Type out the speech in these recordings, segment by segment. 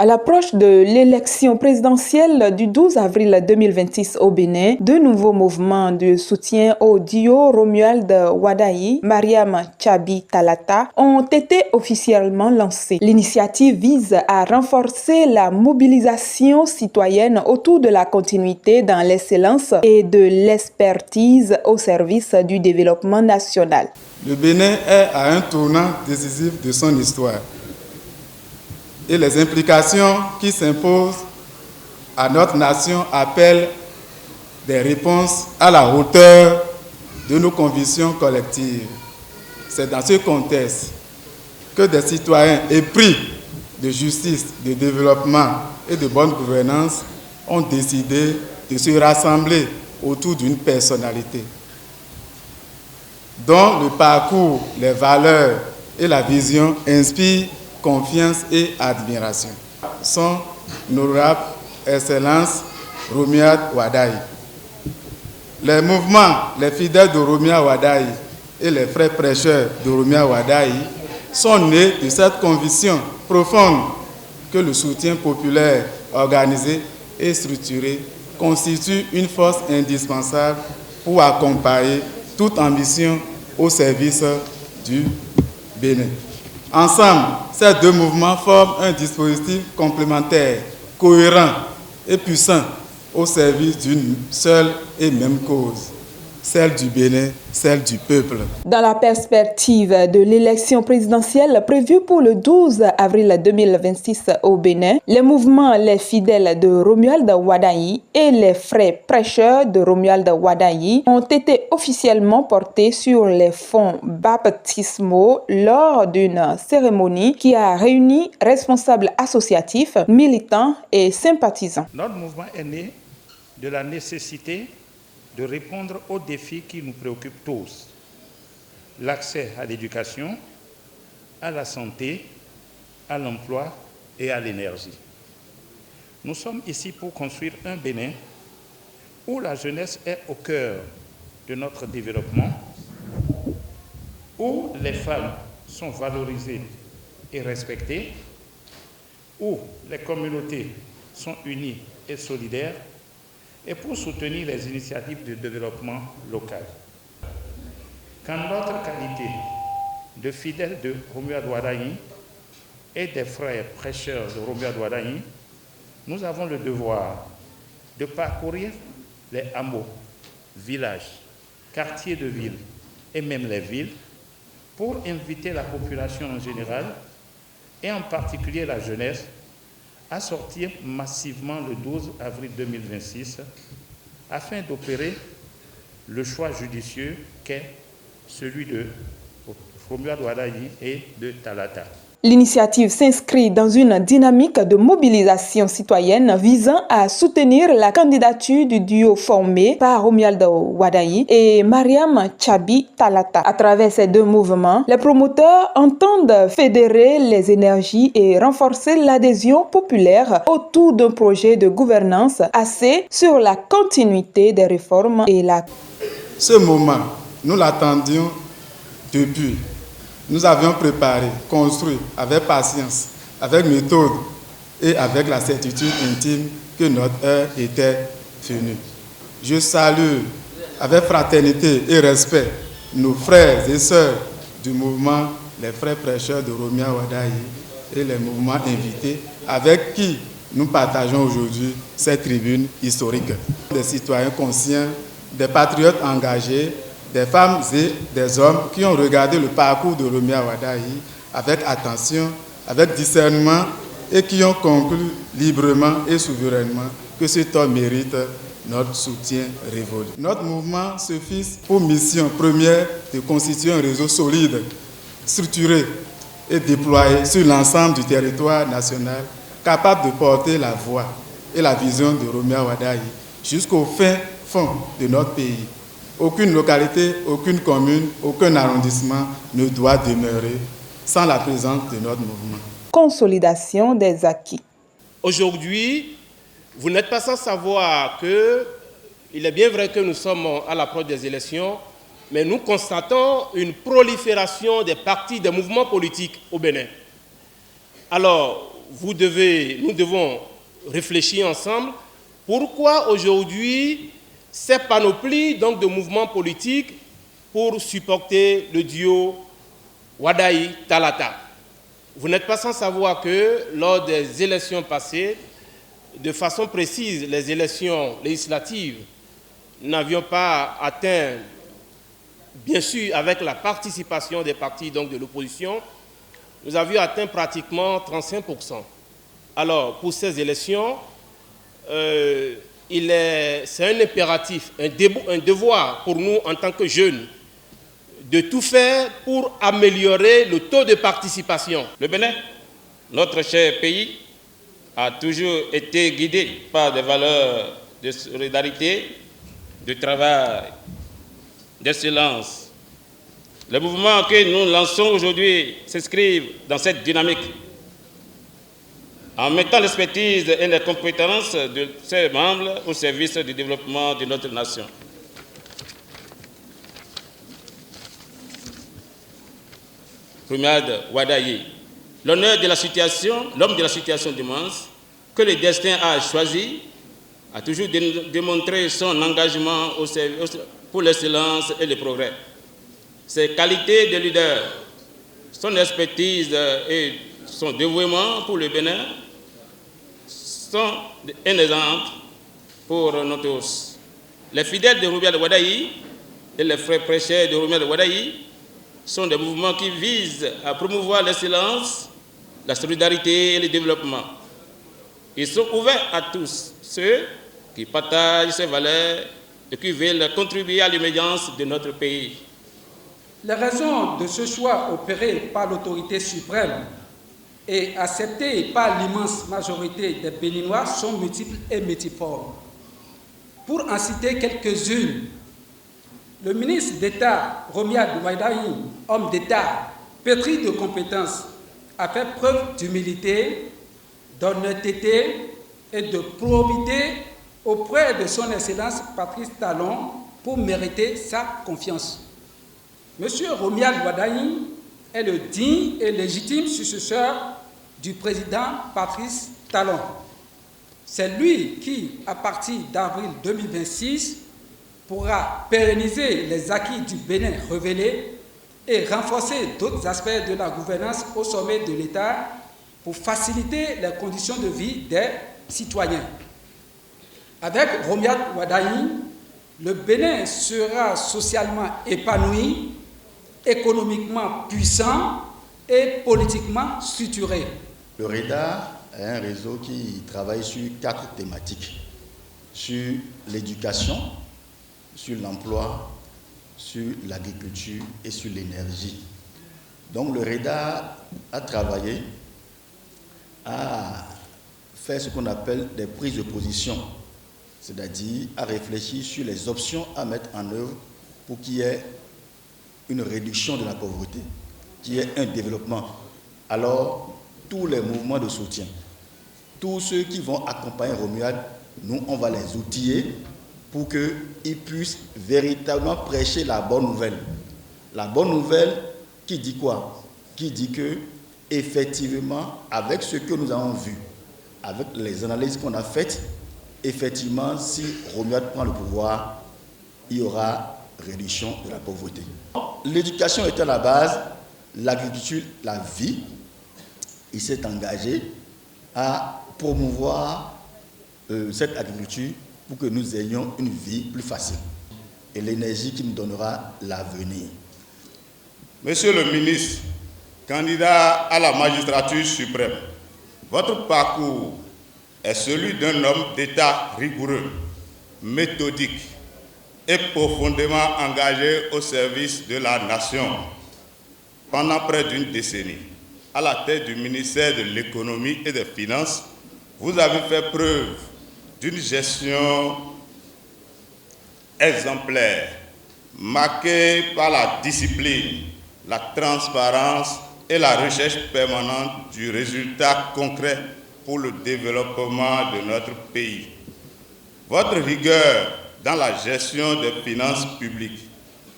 À l'approche de l'élection présidentielle du 12 avril 2026 au Bénin, deux nouveaux mouvements de soutien au duo Romuald Wadayi, Mariam Tchabi Talata ont été officiellement lancés. L'initiative vise à renforcer la mobilisation citoyenne autour de la continuité dans l'excellence et de l'expertise au service du développement national. Le Bénin est à un tournant décisif de son histoire. Et les implications qui s'imposent à notre nation appellent des réponses à la hauteur de nos convictions collectives. C'est dans ce contexte que des citoyens épris de justice, de développement et de bonne gouvernance ont décidé de se rassembler autour d'une personnalité dont le parcours, les valeurs et la vision inspirent confiance et admiration. Son honorable Excellence Romuald Wadayi. Les mouvements, les fidèles de Romuald Wadayi et les frères prêcheurs de Romuald Wadayi sont nés de cette conviction profonde que le soutien populaire organisé et structuré constitue une force indispensable pour accompagner toute ambition au service du Bénin. Ensemble, ces deux mouvements forment un dispositif complémentaire, cohérent et puissant au service d'une seule et même cause, celle du Bénin, celle du peuple. Dans la perspective de l'élection présidentielle prévue pour le 12 avril 2026 au Bénin, les mouvements Les Fidèles de Romuald Wadayi et les Frères Prêcheurs de Romuald Wadayi ont été officiellement portés sur les fonds baptismaux lors d'une cérémonie qui a réuni responsables associatifs, militants et sympathisants. Notre mouvement est né de la nécessité de répondre aux défis qui nous préoccupent tous. L'accès à l'éducation, à la santé, à l'emploi et à l'énergie. Nous sommes ici pour construire un Bénin où la jeunesse est au cœur de notre développement, où les femmes sont valorisées et respectées, où les communautés sont unies et solidaires, et pour soutenir les initiatives de développement local. Qu'en notre qualité de fidèles de Romuald Wadayi et des frères prêcheurs de Romuald Wadayi, nous avons le devoir de parcourir les hameaux, villages, quartiers de ville et même les villes pour inviter la population en général et en particulier la jeunesse à sortir massivement le 12 avril 2026 afin d'opérer le choix judicieux qu'est celui de Romuald Wadayi et de Talata. L'initiative s'inscrit dans une dynamique de mobilisation citoyenne visant à soutenir la candidature du duo formé par Romuald Wadayi et Mariam Tchabi Talata. À travers ces deux mouvements, les promoteurs entendent fédérer les énergies et renforcer l'adhésion populaire autour d'un projet de gouvernance axé sur la continuité des réformes et la... Ce moment, nous l'attendions depuis. Nous avions préparé, construit avec patience, avec méthode et avec la certitude intime que notre heure était venue. Je salue avec fraternité et respect nos frères et sœurs du mouvement Les Frères Prêcheurs de Romuald Wadayi et les mouvements invités avec qui nous partageons aujourd'hui cette tribune historique. Des citoyens conscients, des patriotes engagés, des femmes et des hommes qui ont regardé le parcours de Romuald Wadayi avec attention, avec discernement et qui ont conclu librement et souverainement que cet homme mérite notre soutien révolu. Notre mouvement se fixe pour mission première de constituer un réseau solide, structuré et déployé sur l'ensemble du territoire national, capable de porter la voix et la vision de Romuald Wadayi jusqu'au fin fond de notre pays. Aucune localité, aucune commune, aucun arrondissement ne doit demeurer sans la présence de notre mouvement. Consolidation des acquis. Aujourd'hui, vous n'êtes pas sans savoir qu'il est bien vrai que nous sommes à l'approche des élections, mais nous constatons une prolifération des partis, des mouvements politiques au Bénin. Alors, nous devons réfléchir ensemble. Pourquoi aujourd'hui cette panoplie donc, de mouvements politiques pour supporter le duo Wadayi-Talata? Vous n'êtes pas sans savoir que lors des élections passées, de façon précise, les élections législatives, n'avions pas atteint, bien sûr avec la participation des partis donc, de l'opposition, nous avions atteint pratiquement 35%. Alors, pour ces élections, c'est un impératif, un devoir pour nous en tant que jeunes, de tout faire pour améliorer le taux de participation. Le Bénin, notre cher pays, a toujours été guidé par des valeurs de solidarité, de travail, d'excellence. Les mouvements que nous lançons aujourd'hui s'inscrivent dans cette dynamique. En mettant l'expertise et les compétences de ses membres au service du développement de notre nation. Romuald Wadayi, l'homme de la situation demande que le destin a choisi, a toujours démontré son engagement pour l'excellence et le progrès. Ses qualités de leader, son expertise et son dévouement pour le Bénin sont un exemple pour nous tous. Les fidèles de Romuald Wadayi et les frères prêcheurs de Romuald Wadayi sont des mouvements qui visent à promouvoir l'excellence, la solidarité et le développement. Ils sont ouverts à tous ceux qui partagent ces valeurs et qui veulent contribuer à l'émergence de notre pays. Les raisons de ce choix opéré par l'autorité suprême et accepté par l'immense majorité des Béninois sont multiples et multiformes. Pour en citer quelques-unes, le ministre d'État Romuald Wadayi, homme d'État pétri de compétences, a fait preuve d'humilité, d'honnêteté et de probité auprès de son Excellence Patrice Talon pour mériter sa confiance. Monsieur Romuald Wadayi est le digne et légitime successeur du président Patrice Talon. C'est lui qui, à partir d'avril 2026, pourra pérenniser les acquis du Bénin révélés et renforcer d'autres aspects de la gouvernance au sommet de l'État pour faciliter les conditions de vie des citoyens. Avec Romuald Wadayi, le Bénin sera socialement épanoui, économiquement puissant et politiquement structuré. Le REDA est un réseau qui travaille sur 4 thématiques. Sur l'éducation, sur l'emploi, sur l'agriculture et sur l'énergie. Donc le REDA a travaillé à faire ce qu'on appelle des prises de position, c'est-à-dire à réfléchir sur les options à mettre en œuvre pour qu'il y ait une réduction de la pauvreté, qu'il y ait un développement. Alors, tous les mouvements de soutien, tous ceux qui vont accompagner Romuald, nous, on va les outiller pour qu'ils puissent véritablement prêcher la bonne nouvelle. La bonne nouvelle qui dit quoi? Qui dit que, effectivement, avec ce que nous avons vu, avec les analyses qu'on a faites, effectivement, si Romuald prend le pouvoir, il y aura réduction de la pauvreté. L'éducation est à la base, l'agriculture, la vie. Il s'est engagé à promouvoir cette agriculture pour que nous ayons une vie plus facile et l'énergie qui nous donnera l'avenir. Monsieur le ministre, candidat à la magistrature suprême, votre parcours est celui d'un homme d'État rigoureux, méthodique et profondément engagé au service de la nation. Pendant près d'une décennie, à la tête du ministère de l'économie et des finances, vous avez fait preuve d'une gestion exemplaire, marquée par la discipline, la transparence et la recherche permanente du résultat concret pour le développement de notre pays. Votre rigueur dans la gestion des finances publiques,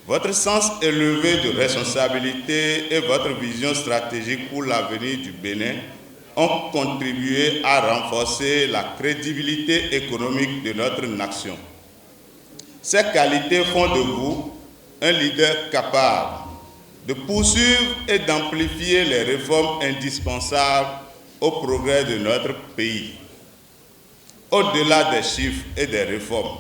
votre sens élevé de responsabilité et votre vision stratégique pour l'avenir du Bénin ont contribué à renforcer la crédibilité économique de notre nation. Ces qualités font de vous un leader capable de poursuivre et d'amplifier les réformes indispensables au progrès de notre pays. Au-delà des chiffres et des réformes,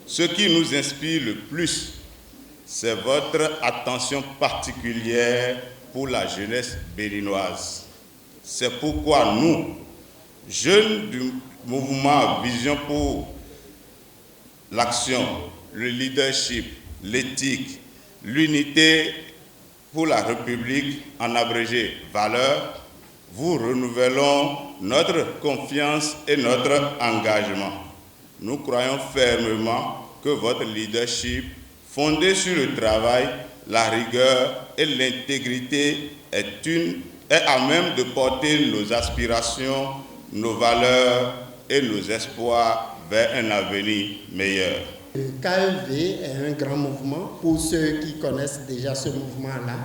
ce qui nous inspire le plus, c'est votre attention particulière pour la jeunesse béninoise. C'est pourquoi nous, jeunes du mouvement Vision pour l'action, le leadership, l'éthique, l'unité pour la République, en abrégé valeur, vous renouvelons notre confiance et notre engagement. Nous croyons fermement que votre leadership, fondé sur le travail, la rigueur et l'intégrité, est à même de porter nos aspirations, nos valeurs et nos espoirs vers un avenir meilleur. Le KEV est un grand mouvement. Pour ceux qui connaissent déjà ce mouvement-là,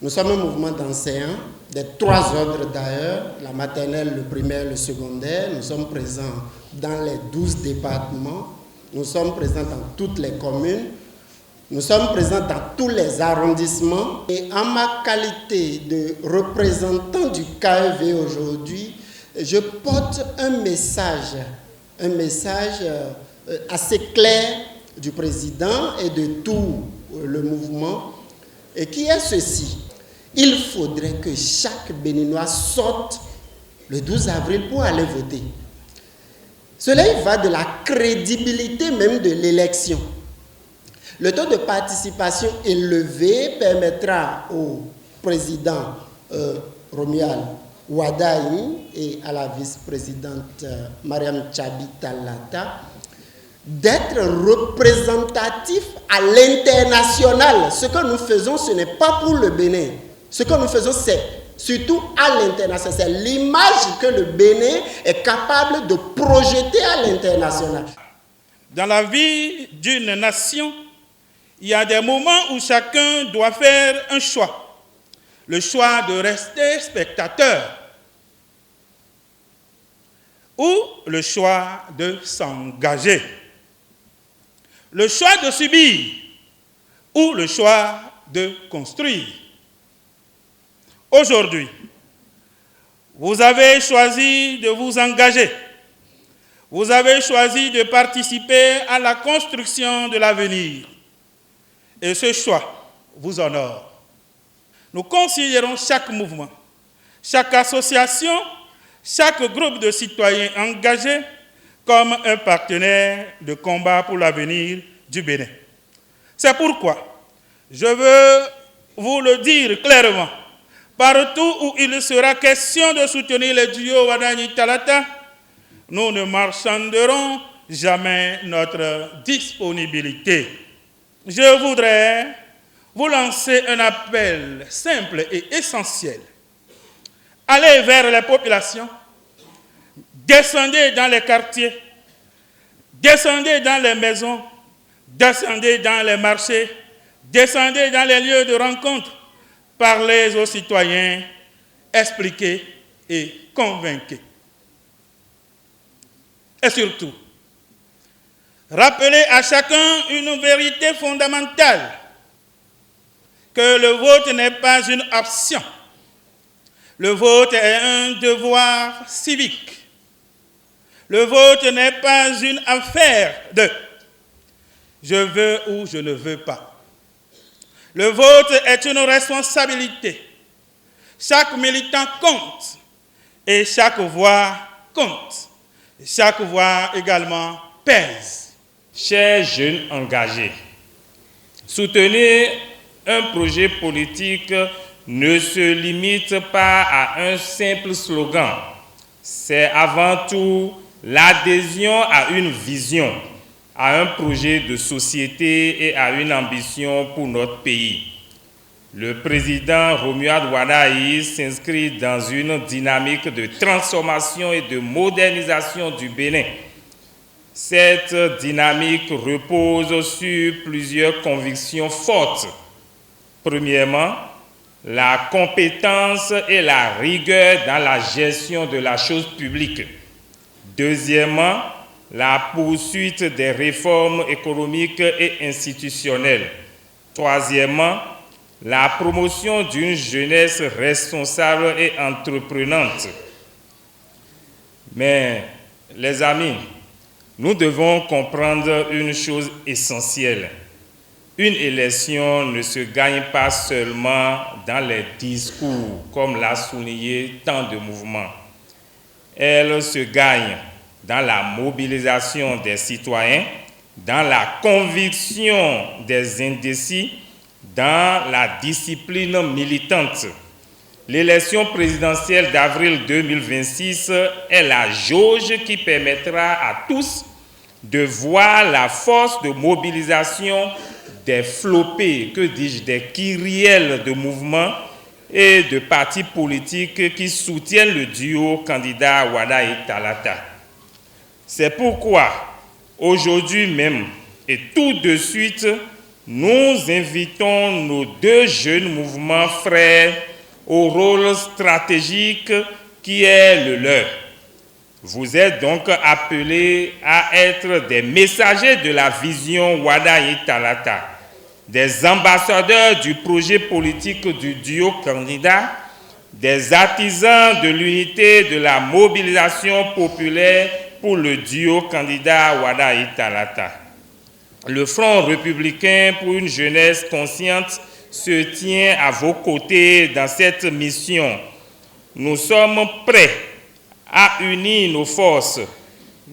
nous sommes un mouvement d'enseignants, des 3 ordres d'ailleurs, la maternelle, le primaire, le secondaire. Nous sommes présents dans les 12 départements, nous sommes présents dans toutes les communes, nous sommes présents dans tous les arrondissements. Et en ma qualité de représentant du KEV aujourd'hui, je porte un message assez clair du président et de tout le mouvement, et qui est ceci. Il faudrait que chaque Béninois sorte le 12 avril pour aller voter. Cela y va de la crédibilité même de l'élection. Le taux de participation élevé permettra au président Romuald Wadayi et à la vice-présidente Mariam Tchabi Talata d'être représentatifs à l'international. Ce que nous faisons, ce n'est pas pour le Bénin. Ce que nous faisons, c'est surtout à l'international. C'est l'image que le Bénin est capable de projeter à l'international. Dans la vie d'une nation, il y a des moments où chacun doit faire un choix. Le choix de rester spectateur ou le choix de s'engager. Le choix de subir ou le choix de construire. Aujourd'hui, vous avez choisi de vous engager. Vous avez choisi de participer à la construction de l'avenir. Et ce choix vous honore. Nous considérons chaque mouvement, chaque association, chaque groupe de citoyens engagés comme un partenaire de combat pour l'avenir du Bénin. C'est pourquoi je veux vous le dire clairement, partout où il sera question de soutenir le duo Wadayi-Talata, nous ne marchanderons jamais notre disponibilité. Je voudrais vous lancer un appel simple et essentiel. Allez vers les populations, descendez dans les quartiers, descendez dans les maisons, descendez dans les marchés, descendez dans les lieux de rencontre, parlez aux citoyens, expliquez et convainquez. Et surtout, rappelez à chacun une vérité fondamentale, que le vote n'est pas une option. Le vote est un devoir civique. Le vote n'est pas une affaire de « je veux ou je ne veux pas ». Le vote est une responsabilité. Chaque militant compte et chaque voix compte. Chaque voix également pèse. Chers jeunes engagés, soutenir un projet politique ne se limite pas à un simple slogan. C'est avant tout l'adhésion à une vision, à un projet de société et à une ambition pour notre pays. Le président Romuald Wadayi s'inscrit dans une dynamique de transformation et de modernisation du Bénin. Cette dynamique repose sur plusieurs convictions fortes. Premièrement, la compétence et la rigueur dans la gestion de la chose publique. Deuxièmement, la poursuite des réformes économiques et institutionnelles. Troisièmement, la promotion d'une jeunesse responsable et entreprenante. Mais, les amis, nous devons comprendre une chose essentielle. Une élection ne se gagne pas seulement dans les discours, comme l'a souligné tant de mouvements. Elle se gagne dans la mobilisation des citoyens, dans la conviction des indécis, dans la discipline militante. L'élection présidentielle d'avril 2026 est la jauge qui permettra à tous de voir la force de mobilisation des flopées, que dis-je, des kyrielles de mouvements et de partis politiques qui soutiennent le duo candidat Wadayi Talata. C'est pourquoi, aujourd'hui même et tout de suite, nous invitons nos deux jeunes mouvements frères au rôle stratégique qui est le leur. Vous êtes donc appelés à être des messagers de la vision Wadayi Talata, des ambassadeurs du projet politique du duo candidat, des artisans de l'unité de la mobilisation populaire pour le duo candidat Wadayi Talata. Le Front républicain pour une jeunesse consciente se tient à vos côtés dans cette mission. Nous sommes prêts à unir nos forces,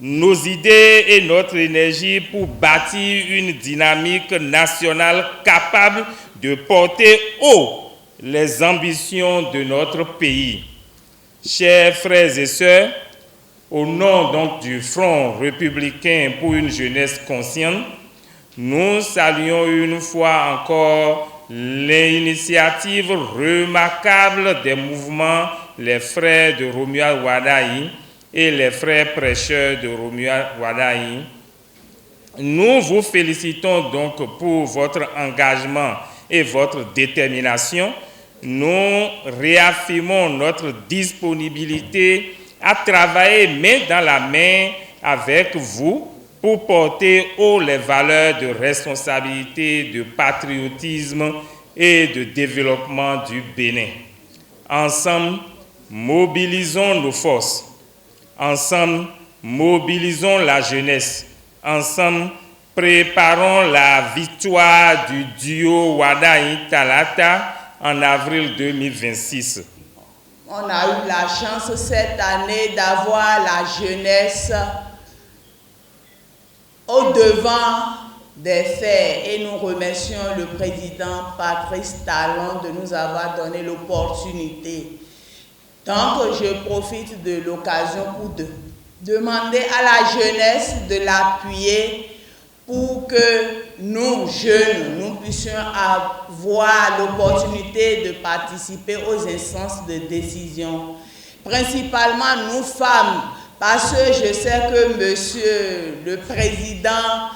nos idées et notre énergie pour bâtir une dynamique nationale capable de porter haut les ambitions de notre pays. Chers frères et sœurs, au nom donc du Front républicain pour une jeunesse consciente, nous saluons une fois encore l'initiative remarquable des mouvements les frères de Romuald Wadayi et les frères prêcheurs de Romuald Wadayi. Nous vous félicitons donc pour votre engagement et votre détermination. Nous réaffirmons notre disponibilité à travailler main dans la main avec vous pour porter haut les valeurs de responsabilité, de patriotisme et de développement du Bénin. Ensemble, mobilisons nos forces. Ensemble, mobilisons la jeunesse. Ensemble, préparons la victoire du duo Wadayi Talata en avril 2026. On a eu la chance cette année d'avoir la jeunesse au devant des faits et nous remercions le président Patrice Talon de nous avoir donné l'opportunité. Donc je profite de l'occasion pour demander à la jeunesse de l'appuyer pour que nous, jeunes, nous puissions avoir l'opportunité de participer aux instances de décision. Principalement nous femmes, parce que je sais que monsieur le président,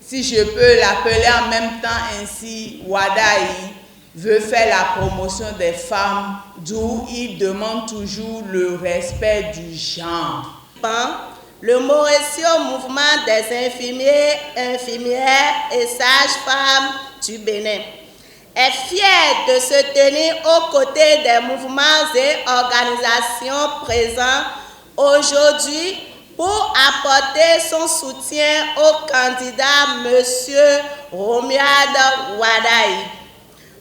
si je peux l'appeler en même temps ainsi, Wadayi, veut faire la promotion des femmes, d'où il demande toujours le respect du genre. Le Mauricio Mouvement des infirmiers, infirmières et sages-femmes du Bénin est fier de se tenir aux côtés des mouvements et organisations présents aujourd'hui pour apporter son soutien au candidat M. Romuald Wadayi.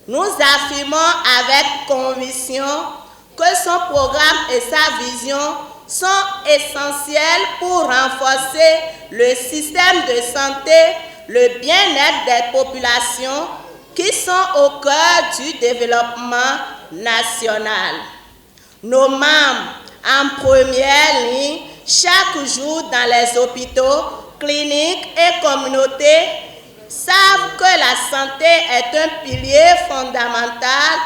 Nous affirmons avec conviction que son programme et sa vision sont essentiels pour renforcer le système de santé, le bien-être des populations qui sont au cœur du développement national. Nos membres en première ligne chaque jour dans les hôpitaux, cliniques et communautés savent que la santé est un pilier fondamental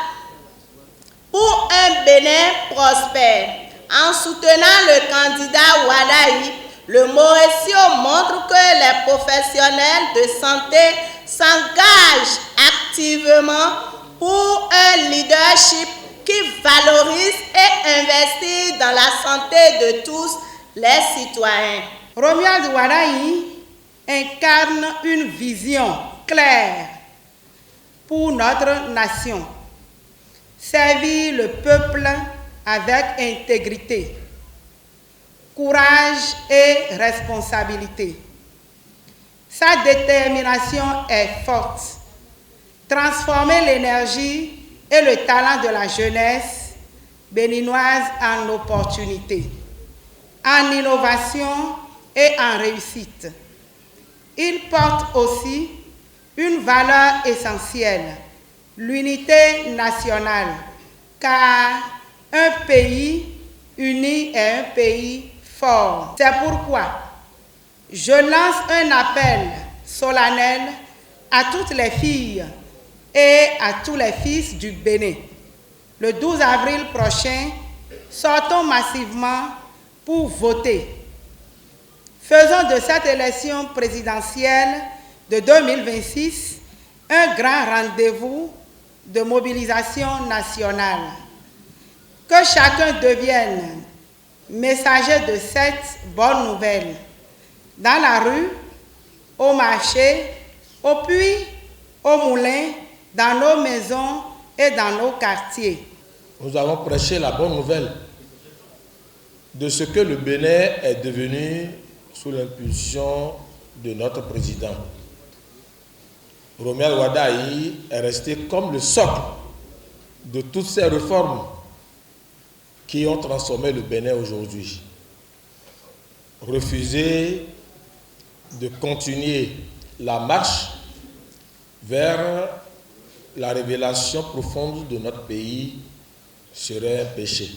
pour un Bénin prospère. En soutenant le candidat Wadayi, le Mauricio montre que les professionnels de santé s'engagent activement pour un leadership qui valorise et investit dans la santé de tous les citoyens. Romuald Wadayi incarne une vision claire pour notre nation. Servir le peuple avec intégrité, courage et responsabilité. Sa détermination est forte. Transformer l'énergie et le talent de la jeunesse béninoise en opportunité, en innovation et en réussite. Il porte aussi une valeur essentielle, l'unité nationale, car un pays uni est un pays fort. C'est pourquoi je lance un appel solennel à toutes les filles et à tous les fils du Bénin. Le 12 avril prochain, sortons massivement pour voter. Faisons de cette élection présidentielle de 2026 un grand rendez-vous de mobilisation nationale. Que chacun devienne messager de cette bonne nouvelle, dans la rue, au marché, au puits, au moulin, dans nos maisons et dans nos quartiers. Nous avons prêché la bonne nouvelle de ce que le Bénin est devenu sous l'impulsion de notre président. Romuald Wadayi est resté comme le socle de toutes ces réformes qui ont transformé le Bénin aujourd'hui. Refuser de continuer la marche vers la révélation profonde de notre pays serait un péché.